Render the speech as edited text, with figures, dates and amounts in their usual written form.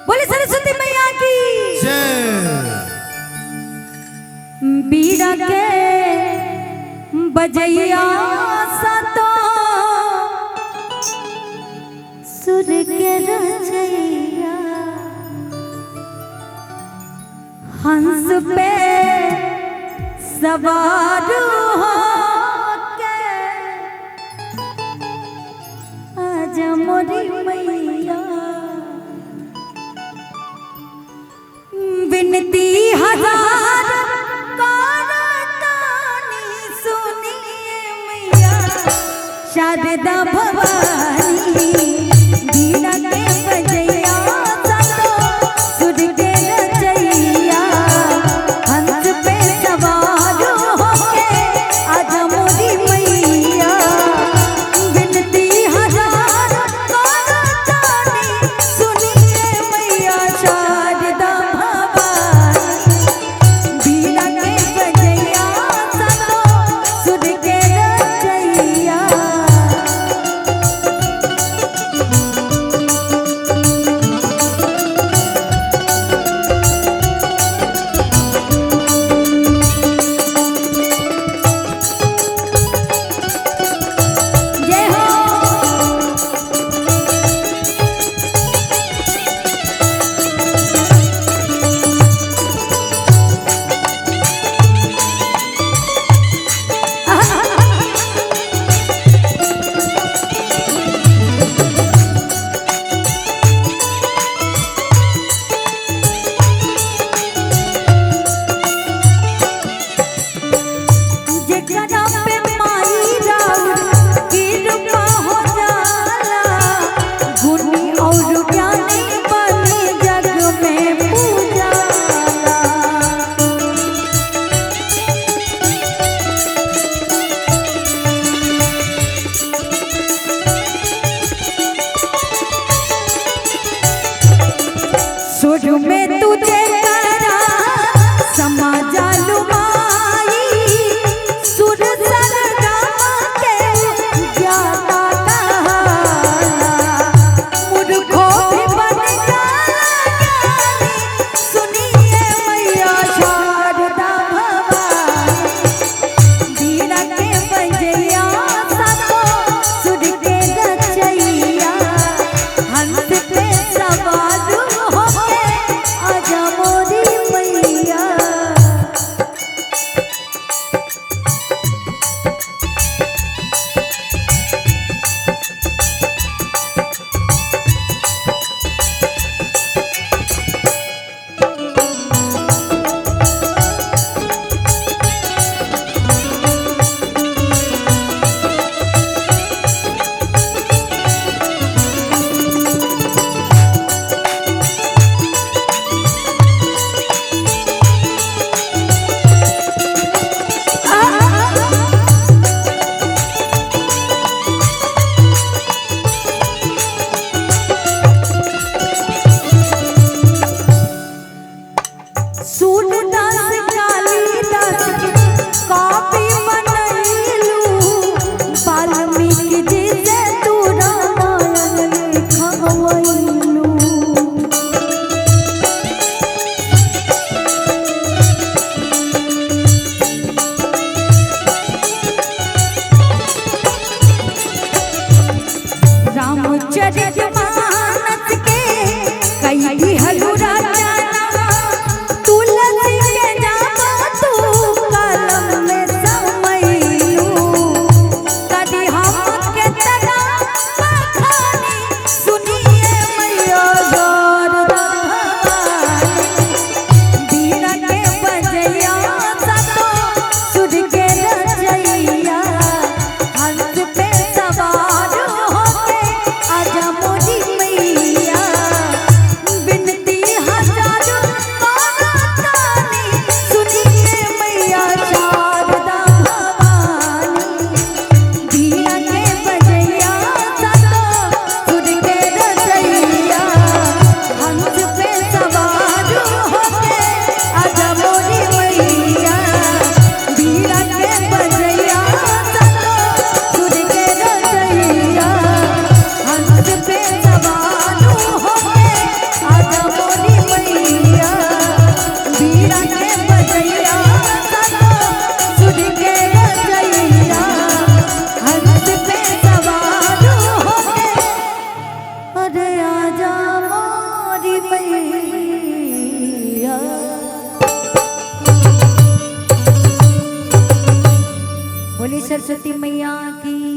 बोले सरस्वती मैया की बीड़ा के बजैया सतो सुर के रचैया हंस पे सवार हो के आजा मोरी मैया विनती हजार करतानी सुनिए मैया शारदा भवानी बीड़ा के बजैया सतो सुर के रचैया हंस पे सवार होके आजा मोरी मैया विनती हजार करतानी सुनिए मैया शारदा सुर में तुझे करा समाजा लुमाई सुर सरगम के ज्ञाता कहाला मूर्खों भी बन जानी सुनिए मैया शारदा भवानी बीड़ा के बजैया सतो सुर के रचैया हंस पे सवार सरस्वती मैया की।